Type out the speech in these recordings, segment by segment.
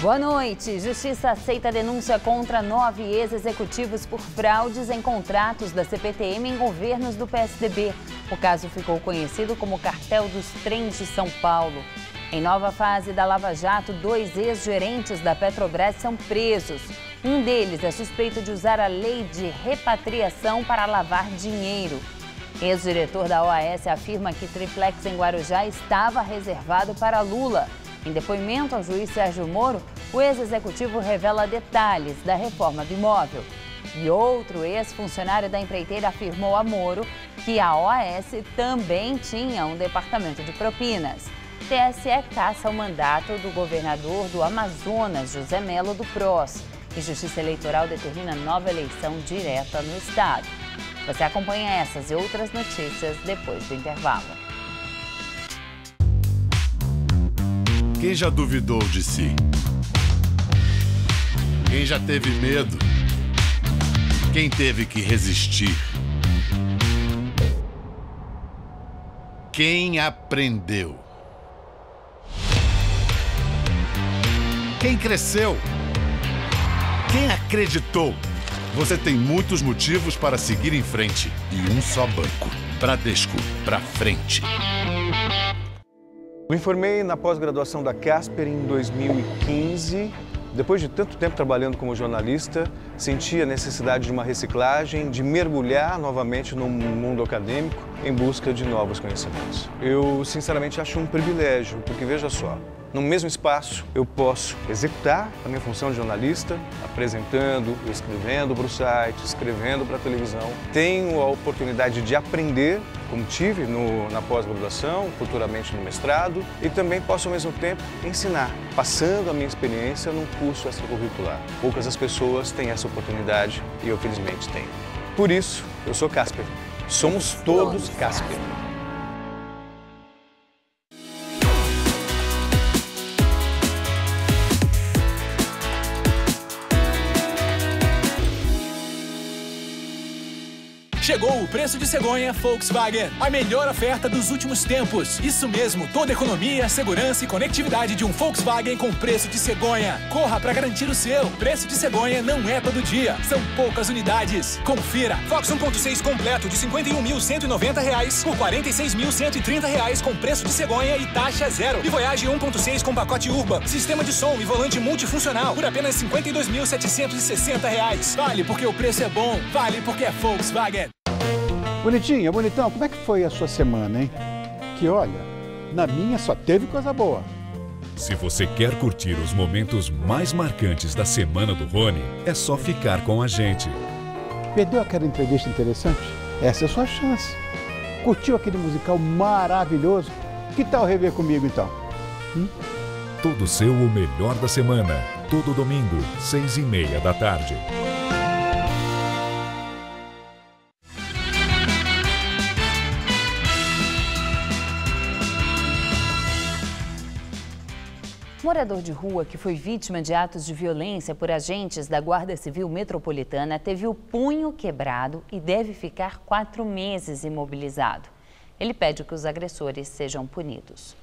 Boa noite. Justiça aceita a denúncia contra 9 ex-executivos por fraudes em contratos da CPTM em governos do PSDB. O caso ficou conhecido como Cartel dos Trens de São Paulo. Em nova fase da Lava Jato, 2 ex-gerentes da Petrobras são presos. Um deles é suspeito de usar a lei de repatriação para lavar dinheiro. Ex-diretor da OAS afirma que triplex em Guarujá estava reservado para Lula. Em depoimento ao juiz Sérgio Moro, o ex-executivo revela detalhes da reforma do imóvel. E outro ex-funcionário da empreiteira afirmou a Moro que a OAS também tinha um departamento de propinas. TSE caça o mandato do governador do Amazonas, José Melo do PROS. E Justiça Eleitoral determina nova eleição direta no estado. Você acompanha essas e outras notícias depois do intervalo. Quem já duvidou de si? Quem já teve medo? Quem teve que resistir? Quem aprendeu? Quem cresceu? Quem acreditou? Você tem muitos motivos para seguir em frente e um só banco. Bradesco, pra frente. Me formei na pós-graduação da Casper em 2015. Depois de tanto tempo trabalhando como jornalista, senti a necessidade de uma reciclagem, de mergulhar novamente no mundo acadêmico em busca de novos conhecimentos. Eu, sinceramente, acho um privilégio, porque veja só, no mesmo espaço eu posso executar a minha função de jornalista, apresentando, escrevendo para o site, escrevendo para a televisão. Tenho a oportunidade de aprender, como tive na pós-graduação, futuramente no mestrado, e também posso, ao mesmo tempo, ensinar, passando a minha experiência num curso extracurricular. Poucas as pessoas têm essa oportunidade e eu, felizmente, tenho. Por isso, eu sou Casper. Somos todos Casper. Chegou o preço de cegonha Volkswagen, a melhor oferta dos últimos tempos. Isso mesmo, toda economia, segurança e conectividade de um Volkswagen com preço de cegonha. Corra para garantir o seu. Preço de cegonha não é todo dia, são poucas unidades. Confira. Fox 1.6 completo de R$ 51.190 por R$ 46.130 com preço de cegonha e taxa zero. E Voyage 1.6 com pacote Urban, sistema de som e volante multifuncional por apenas R$ 52.760. Vale porque o preço é bom, vale porque é Volkswagen. Bonitinha, bonitão, como é que foi a sua semana, hein? Que olha, na minha só teve coisa boa. Se você quer curtir os momentos mais marcantes da semana do Rony, é só ficar com a gente. Perdeu aquela entrevista interessante? Essa é a sua chance. Curtiu aquele musical maravilhoso? Que tal rever comigo, então? Tudo seu o melhor da semana. Todo domingo, 6h30 da tarde. Morador de rua que foi vítima de atos de violência por agentes da Guarda Civil Metropolitana teve o punho quebrado e deve ficar 4 meses imobilizado. Ele pede que os agressores sejam punidos.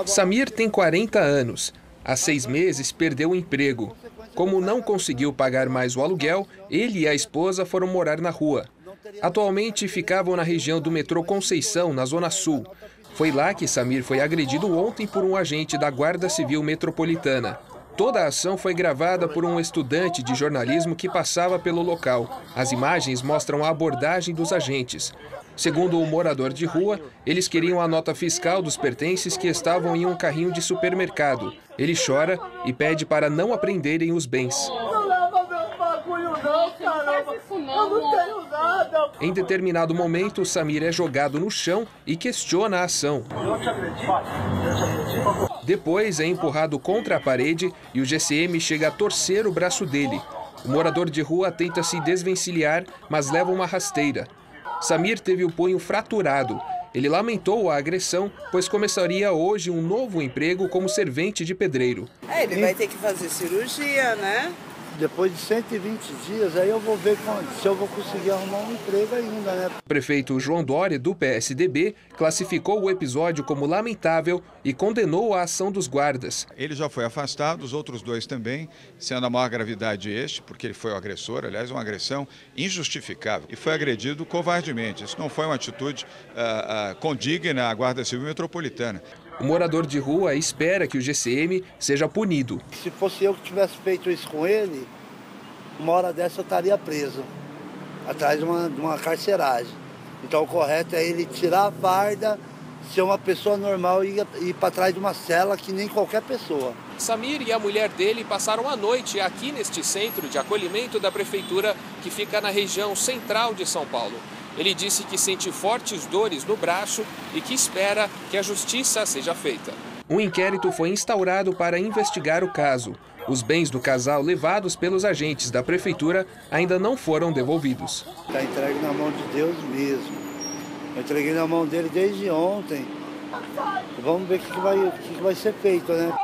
Samir tem 40 anos. Há 6 meses perdeu o emprego. Como não conseguiu pagar mais o aluguel, ele e a esposa foram morar na rua. Atualmente ficavam na região do metrô Conceição, na Zona Sul. Foi lá que Samir foi agredido ontem por um agente da Guarda Civil Metropolitana. Toda a ação foi gravada por um estudante de jornalismo que passava pelo local. As imagens mostram a abordagem dos agentes. Segundo o morador de rua, eles queriam a nota fiscal dos pertences que estavam em um carrinho de supermercado. Ele chora e pede para não apreenderem os bens. Em determinado momento, Samir é jogado no chão e questiona a ação. Depois é empurrado contra a parede e o GCM chega a torcer o braço dele. O morador de rua tenta se desvencilhar, mas leva uma rasteira. Samir teve o punho fraturado. Ele lamentou a agressão, pois começaria hoje um novo emprego como servente de pedreiro. Ele vai ter que fazer cirurgia, né? Depois de 120 dias, aí eu vou ver se eu vou conseguir arrumar um emprego ainda, né? O prefeito João Dória, do PSDB, classificou o episódio como lamentável e condenou a ação dos guardas. Ele já foi afastado, os outros 2 também, sendo a maior gravidade porque ele foi o agressor, aliás, uma agressão injustificável. E foi agredido covardemente. Isso não foi uma atitude condigna à Guarda Civil Metropolitana. O morador de rua espera que o GCM seja punido. Se fosse eu que tivesse feito isso com ele, uma hora dessa eu estaria preso, atrás de uma carceragem. Então o correto é ele tirar a farda, ser uma pessoa normal e ir para trás de uma cela que nem qualquer pessoa. Samir e a mulher dele passaram a noite aqui neste centro de acolhimento da prefeitura que fica na região central de São Paulo. Ele disse que sente fortes dores no braço e que espera que a justiça seja feita. Um inquérito foi instaurado para investigar o caso. Os bens do casal levados pelos agentes da prefeitura ainda não foram devolvidos. Está entregue na mão de Deus mesmo. Eu entreguei na mão dele desde ontem. Vamos ver o que vai ser feito, né?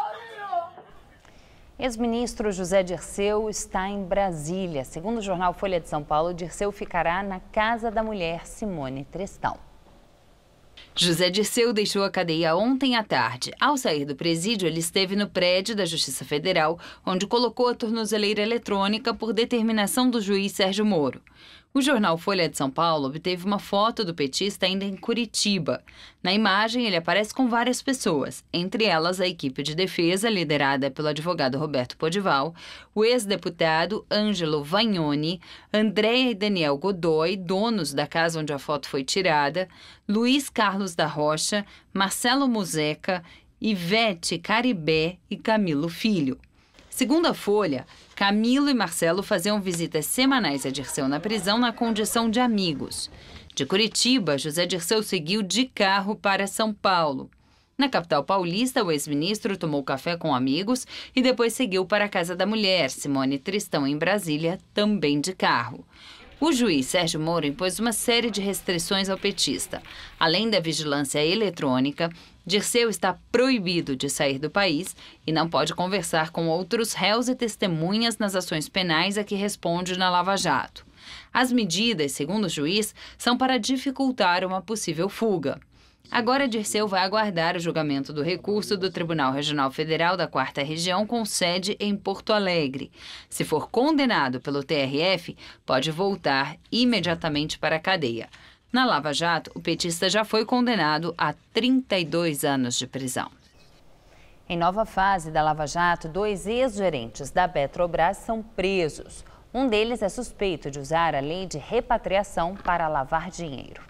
Ex-ministro José Dirceu está em Brasília. Segundo o jornal Folha de São Paulo, Dirceu ficará na casa da mulher Simone Tristão. José Dirceu deixou a cadeia ontem à tarde. Ao sair do presídio, ele esteve no prédio da Justiça Federal, onde colocou a tornozeleira eletrônica por determinação do juiz Sérgio Moro. O jornal Folha de São Paulo obteve uma foto do petista ainda em Curitiba. Na imagem, ele aparece com várias pessoas, entre elas a equipe de defesa, liderada pelo advogado Roberto Podival, o ex-deputado Ângelo Vagnoni, André e Daniel Godoy, donos da casa onde a foto foi tirada, Luiz Carlos da Rocha, Marcelo Muzeca, Ivete Caribé e Camilo Filho. Segundo a Folha, Camilo e Marcelo faziam visitas semanais a Dirceu na prisão na condição de amigos. De Curitiba, José Dirceu seguiu de carro para São Paulo. Na capital paulista, o ex-ministro tomou café com amigos e depois seguiu para a casa da mulher, Simone Tristão, em Brasília, também de carro. O juiz Sérgio Moro impôs uma série de restrições ao petista. Além da vigilância eletrônica, Dirceu está proibido de sair do país e não pode conversar com outros réus e testemunhas nas ações penais a que responde na Lava Jato. As medidas, segundo o juiz, são para dificultar uma possível fuga. Agora, Dirceu vai aguardar o julgamento do recurso do Tribunal Regional Federal da 4ª Região, com sede em Porto Alegre. Se for condenado pelo TRF, pode voltar imediatamente para a cadeia. Na Lava Jato, o petista já foi condenado a 32 anos de prisão. Em nova fase da Lava Jato, 2 ex-gerentes da Petrobras são presos. Um deles é suspeito de usar a lei de repatriação para lavar dinheiro.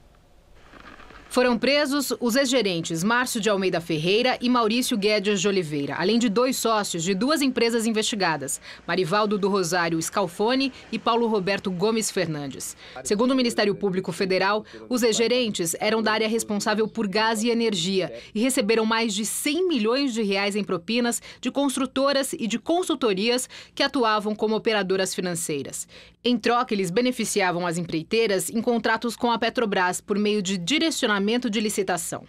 Foram presos os ex-gerentes Márcio de Almeida Ferreira e Maurício Guedes de Oliveira, além de 2 sócios de 2 empresas investigadas, Marivaldo do Rosário Scalfone e Paulo Roberto Gomes Fernandes. Segundo o Ministério Público Federal, os ex-gerentes eram da área responsável por gás e energia e receberam mais de 100 milhões de reais em propinas de construtoras e de consultorias que atuavam como operadoras financeiras. Em troca, eles beneficiavam as empreiteiras em contratos com a Petrobras por meio de direcionamento de licitação.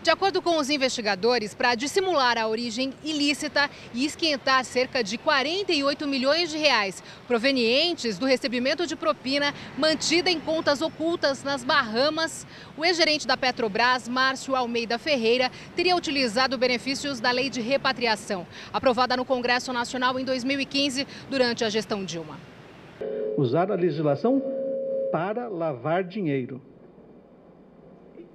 De acordo com os investigadores, para dissimular a origem ilícita e esquentar cerca de 48 milhões de reais provenientes do recebimento de propina mantida em contas ocultas nas Bahamas, o ex-gerente da Petrobras, Márcio Almeida Ferreira, teria utilizado benefícios da Lei de Repatriação, aprovada no Congresso Nacional em 2015, durante a gestão Dilma. Usar a legislação para lavar dinheiro.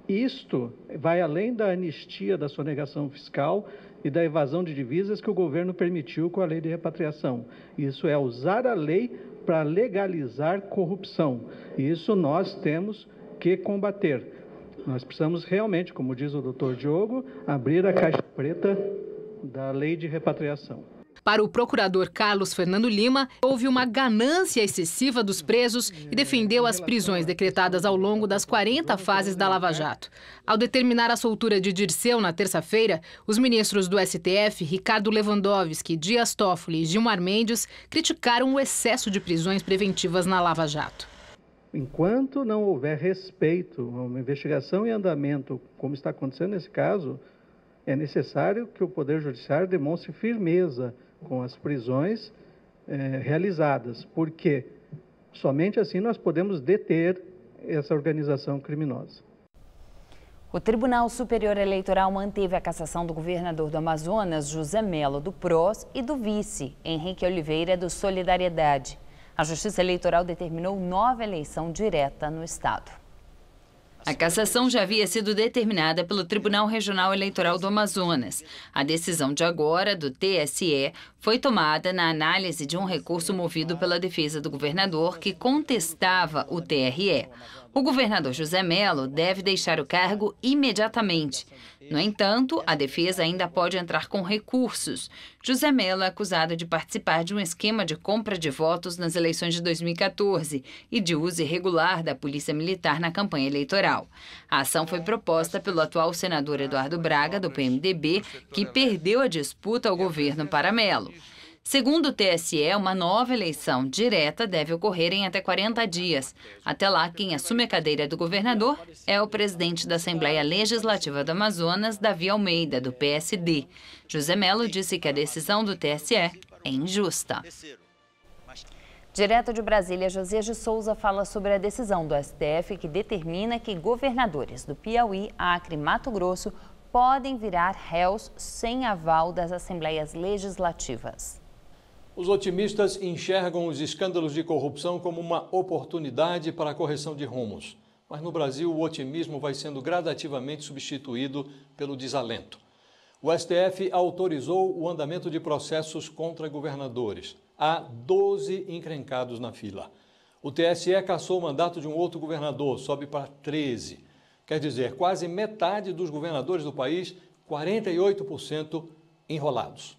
Isto vai além da anistia da sonegação fiscal e da evasão de divisas que o governo permitiu com a lei de repatriação. Isso é usar a lei para legalizar corrupção. Isso nós temos que combater. Nós precisamos realmente, como diz o doutor Diogo, abrir a caixa preta da lei de repatriação. Para o procurador Carlos Fernando Lima, houve uma ganância excessiva dos presos e defendeu as prisões decretadas ao longo das 40 fases da Lava Jato. Ao determinar a soltura de Dirceu na terça-feira, os ministros do STF, Ricardo Lewandowski, Dias Toffoli e Gilmar Mendes, criticaram o excesso de prisões preventivas na Lava Jato. Enquanto não houver respeito a uma investigação em andamento, como está acontecendo nesse caso, é necessário que o Poder Judiciário demonstre firmeza com as prisões realizadas, porque somente assim nós podemos deter essa organização criminosa. O Tribunal Superior Eleitoral manteve a cassação do governador do Amazonas, José Melo, do PROS, e do vice, Henrique Oliveira, do Solidariedade. A Justiça Eleitoral determinou nova eleição direta no estado. A cassação já havia sido determinada pelo Tribunal Regional Eleitoral do Amazonas. A decisão de agora, do TSE, foi tomada na análise de um recurso movido pela defesa do governador que contestava o TRE. O governador José Melo deve deixar o cargo imediatamente. No entanto, a defesa ainda pode entrar com recursos. José Melo é acusado de participar de um esquema de compra de votos nas eleições de 2014 e de uso irregular da Polícia Militar na campanha eleitoral. A ação foi proposta pelo atual senador Eduardo Braga, do PMDB, que perdeu a disputa ao governo para Melo. Segundo o TSE, uma nova eleição direta deve ocorrer em até 40 dias. Até lá, quem assume a cadeira do governador é o presidente da Assembleia Legislativa do Amazonas, Davi Almeida, do PSD. José Melo disse que a decisão do TSE é injusta. Direto de Brasília, Josias de Souza fala sobre a decisão do STF que determina que governadores do Piauí, Acre e Mato Grosso podem virar réus sem aval das Assembleias Legislativas. Os otimistas enxergam os escândalos de corrupção como uma oportunidade para a correção de rumos. Mas no Brasil, o otimismo vai sendo gradativamente substituído pelo desalento. O STF autorizou o andamento de processos contra governadores. Há 12 encrencados na fila. O TSE cassou o mandato de um outro governador, sobe para 13. Quer dizer, quase metade dos governadores do país, 48% enrolados.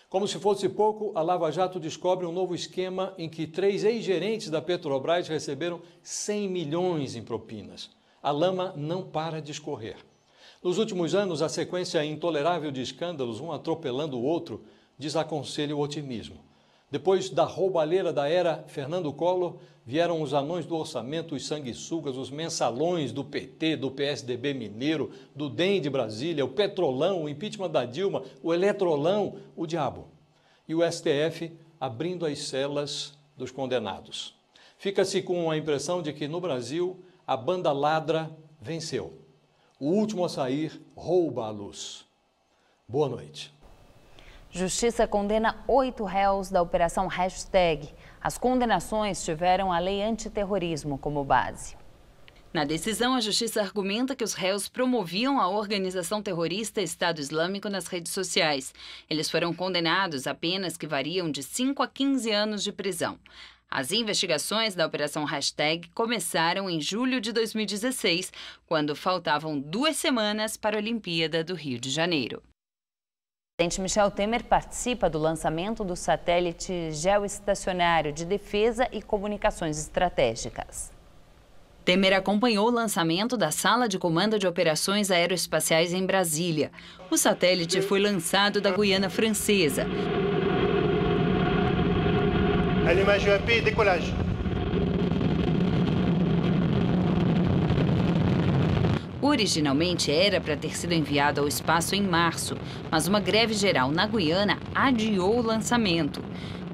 Como se fosse pouco, a Lava Jato descobre um novo esquema em que 3 ex-gerentes da Petrobras receberam 100 milhões em propinas. A lama não para de escorrer. Nos últimos anos, a sequência intolerável de escândalos, um atropelando o outro, desaconselha o otimismo. Depois da roubalheira da era Fernando Collor, vieram os anões do orçamento, os sanguessugas, os mensalões do PT, do PSDB mineiro, do DEM de Brasília, o Petrolão, o impeachment da Dilma, o Eletrolão, o diabo. E o STF abrindo as celas dos condenados. Fica-se com a impressão de que no Brasil a banda ladra venceu. O último a sair rouba a luz. Boa noite. Justiça condena 8 réus da Operação Hashtag. As condenações tiveram a lei antiterrorismo como base. Na decisão, a Justiça argumenta que os réus promoviam a organização terrorista Estado Islâmico nas redes sociais. Eles foram condenados a penas que variam de 5 a 15 anos de prisão. As investigações da Operação Hashtag começaram em julho de 2016, quando faltavam 2 semanas para a Olimpíada do Rio de Janeiro. O presidente Michel Temer participa do lançamento do satélite geoestacionário de defesa e comunicações estratégicas. Temer acompanhou o lançamento da Sala de Comando de Operações Aeroespaciais em Brasília. O satélite foi lançado da Guiana Francesa. Allumage UAP e décollage. Originalmente era para ter sido enviado ao espaço em março, mas uma greve geral na Guiana adiou o lançamento.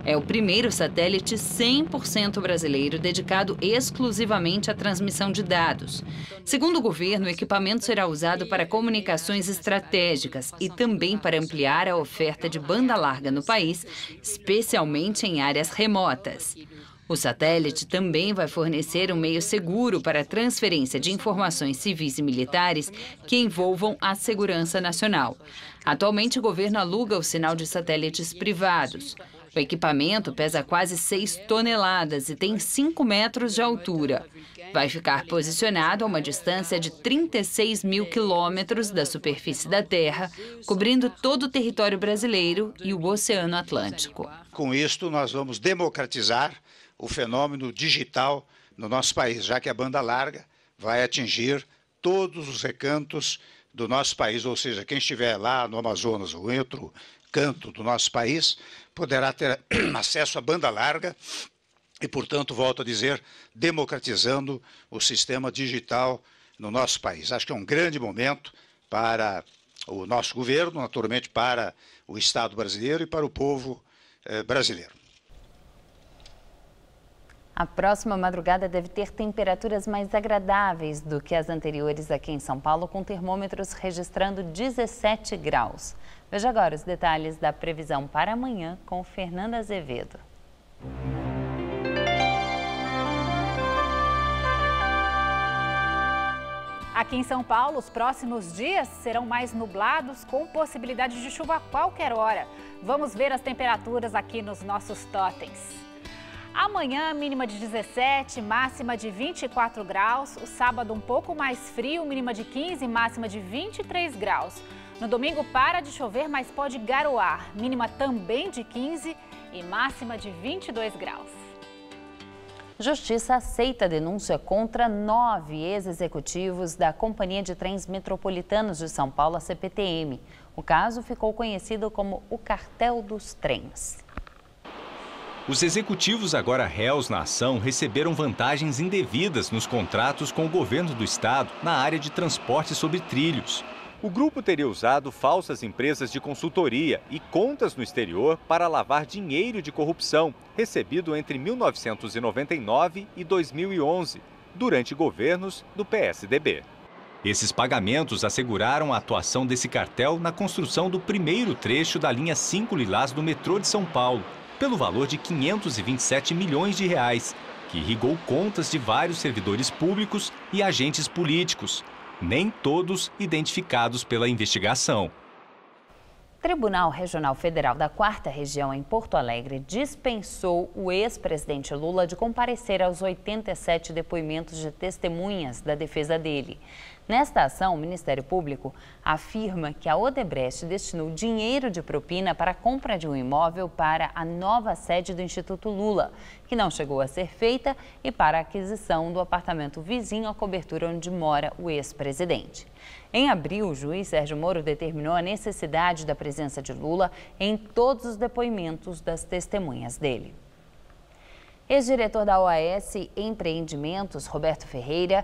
É o primeiro satélite 100% brasileiro dedicado exclusivamente à transmissão de dados. Segundo o governo, o equipamento será usado para comunicações estratégicas e também para ampliar a oferta de banda larga no país, especialmente em áreas remotas. O satélite também vai fornecer um meio seguro para a transferência de informações civis e militares que envolvam a segurança nacional. Atualmente, o governo aluga o sinal de satélites privados. O equipamento pesa quase 6 toneladas e tem 5 metros de altura. Vai ficar posicionado a uma distância de 36 mil quilômetros da superfície da Terra, cobrindo todo o território brasileiro e o Oceano Atlântico. Com isto, nós vamos democratizar o fenômeno digital no nosso país, já que a banda larga vai atingir todos os recantos do nosso país, ou seja, quem estiver lá no Amazonas ou em outro canto do nosso país, poderá ter acesso à banda larga e, portanto, volto a dizer, democratizando o sistema digital no nosso país. Acho que é um grande momento para o nosso governo, naturalmente para o Estado brasileiro e para o povo brasileiro. A próxima madrugada deve ter temperaturas mais agradáveis do que as anteriores aqui em São Paulo, com termômetros registrando 17 graus. Veja agora os detalhes da previsão para amanhã com Fernanda Azevedo. Aqui em São Paulo, os próximos dias serão mais nublados, com possibilidade de chuva a qualquer hora. Vamos ver as temperaturas aqui nos nossos totens. Amanhã, mínima de 17, máxima de 24 graus. O sábado, um pouco mais frio, mínima de 15, máxima de 23 graus. No domingo, para de chover, mas pode garoar. Mínima também de 15 e máxima de 22 graus. Justiça aceita a denúncia contra 9 ex-executivos da Companhia de Trens Metropolitanos de São Paulo, a CPTM. O caso ficou conhecido como o Cartel dos Trens. Os executivos, agora réus na ação, receberam vantagens indevidas nos contratos com o governo do estado na área de transporte sobre trilhos. O grupo teria usado falsas empresas de consultoria e contas no exterior para lavar dinheiro de corrupção, recebido entre 1999 e 2011, durante governos do PSDB. Esses pagamentos asseguraram a atuação desse cartel na construção do primeiro trecho da linha 5 Lilás do metrô de São Paulo, pelo valor de R$ 527 milhões, que irrigou contas de vários servidores públicos e agentes políticos, nem todos identificados pela investigação. O Tribunal Regional Federal da 4ª Região em Porto Alegre dispensou o ex-presidente Lula de comparecer aos 87 depoimentos de testemunhas da defesa dele. Nesta ação, o Ministério Público afirma que a Odebrecht destinou dinheiro de propina para a compra de um imóvel para a nova sede do Instituto Lula, que não chegou a ser feita, e para a aquisição do apartamento vizinho à cobertura onde mora o ex-presidente. Em abril, o juiz Sérgio Moro determinou a necessidade da presença de Lula em todos os depoimentos das testemunhas dele. Ex-diretor da OAS Empreendimentos, Roberto Ferreira,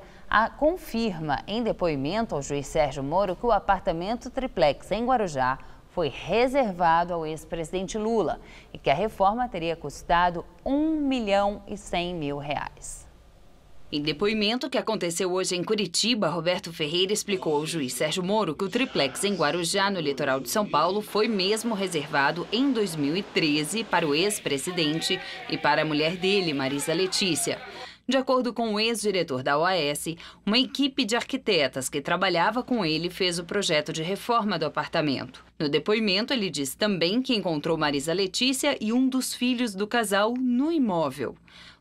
confirma em depoimento ao juiz Sérgio Moro que o apartamento triplex em Guarujá foi reservado ao ex-presidente Lula e que a reforma teria custado R$ 1.100.000. Em depoimento que aconteceu hoje em Curitiba, Roberto Ferreira explicou ao juiz Sérgio Moro que o triplex em Guarujá, no litoral de São Paulo, foi mesmo reservado em 2013 para o ex-presidente e para a mulher dele, Marisa Letícia. De acordo com o ex-diretor da OAS, uma equipe de arquitetas que trabalhava com ele fez o projeto de reforma do apartamento. No depoimento, ele disse também que encontrou Marisa Letícia e um dos filhos do casal no imóvel.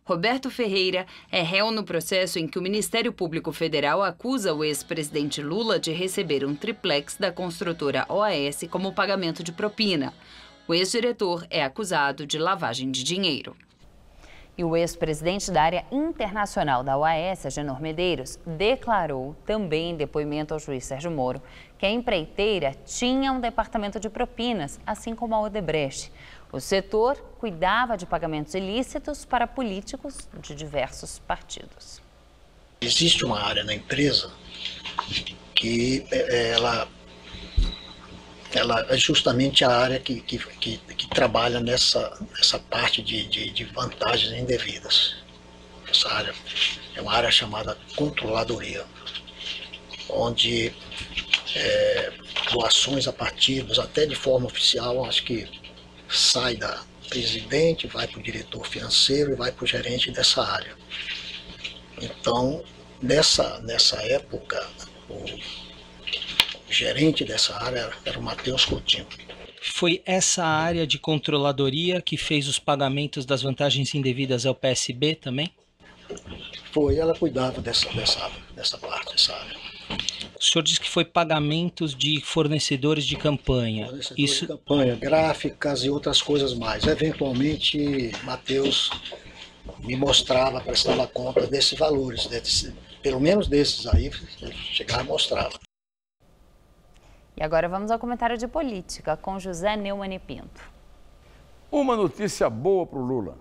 Roberto Ferreira é réu no processo em que o Ministério Público Federal acusa o ex-presidente Lula de receber um triplex da construtora OAS como pagamento de propina. O ex-diretor é acusado de lavagem de dinheiro. E o ex-presidente da área internacional da OAS, Agenor Medeiros, declarou também em depoimento ao juiz Sérgio Moro que a empreiteira tinha um departamento de propinas, assim como a Odebrecht. O setor cuidava de pagamentos ilícitos para políticos de diversos partidos. Existe uma área na empresa que ela é justamente a área que trabalha nessa parte de vantagens indevidas. Essa área é uma área chamada controladoria, onde doações a partidos, até de forma oficial, acho que sai da presidente, vai para o diretor financeiro e vai para o gerente dessa área. Então, nessa época, o gerente dessa área era o Matheus Coutinho. Foi essa área de controladoria que fez os pagamentos das vantagens indevidas ao PSB também? Foi, ela cuidava dessa parte, dessa área. O senhor disse que foi pagamentos de fornecedores de campanha. Fornecedores de campanha, gráficas e outras coisas mais. Eventualmente, Matheus me mostrava, prestava conta desses valores, pelo menos desses aí, chegava e mostrava. E agora vamos ao comentário de política com José Neumann e Pinto. Uma notícia boa para o Lula.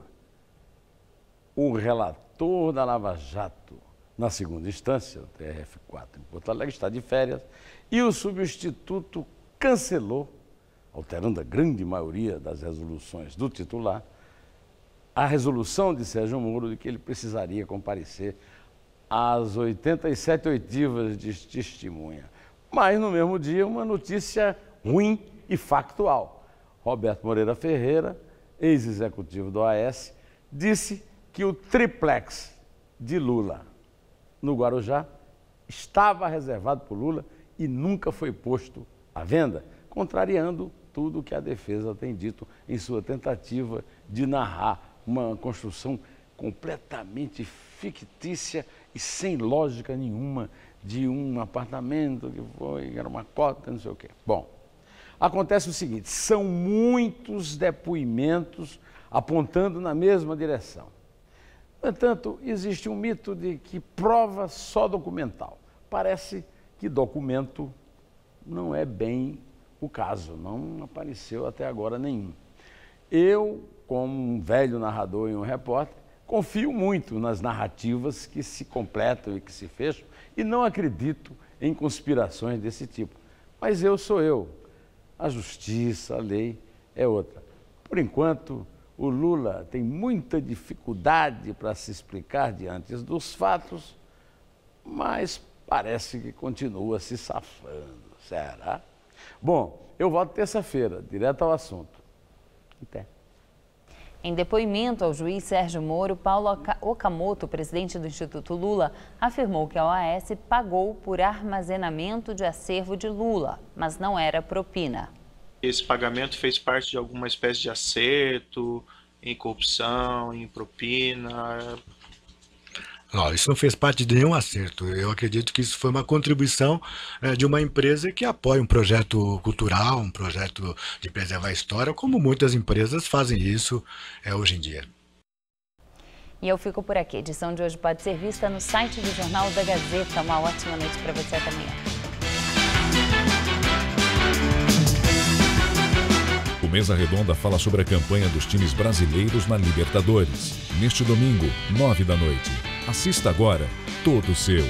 O relator da Lava Jato, na segunda instância, o TRF4 em Porto Alegre, está de férias e o substituto cancelou, alterando a grande maioria das resoluções do titular, a resolução de Sérgio Moro de que ele precisaria comparecer às 87 oitivas de testemunha. Mas, no mesmo dia, uma notícia ruim e factual. Roberto Moreira Ferreira, ex-executivo do OAS, disse que o triplex de Lula no Guarujá estava reservado por Lula e nunca foi posto à venda, contrariando tudo o que a defesa tem dito em sua tentativa de narrar uma construção completamente fictícia e sem lógica nenhuma de um apartamento que foi, era uma cota, não sei o quê. Bom, acontece o seguinte, são muitos depoimentos apontando na mesma direção. No entanto, existe um mito de que prova só documental. Parece que documento não é bem o caso, não apareceu até agora nenhum. Eu, como um velho narrador e um repórter, confio muito nas narrativas que se completam e que se fecham e não acredito em conspirações desse tipo. Mas eu sou eu, a justiça, a lei é outra. Por enquanto, o Lula tem muita dificuldade para se explicar diante dos fatos, mas parece que continua se safando. Será? Bom, eu volto terça-feira, direto ao assunto. Até. Em depoimento ao juiz Sérgio Moro, Paulo Okamoto, presidente do Instituto Lula, afirmou que a OAS pagou por armazenamento de acervo de Lula, mas não era propina. Esse pagamento fez parte de alguma espécie de acerto, em corrupção, em propina? Não, isso não fez parte de nenhum acerto. Eu acredito que isso foi uma contribuição de uma empresa que apoia um projeto cultural, um projeto de preservar a história, como muitas empresas fazem isso hoje em dia. E eu fico por aqui. A edição de hoje pode ser vista no site do Jornal da Gazeta. Uma ótima noite para você até amanhã. O Mesa Redonda fala sobre a campanha dos times brasileiros na Libertadores. Neste domingo, 9 da noite. Assista agora, todo seu.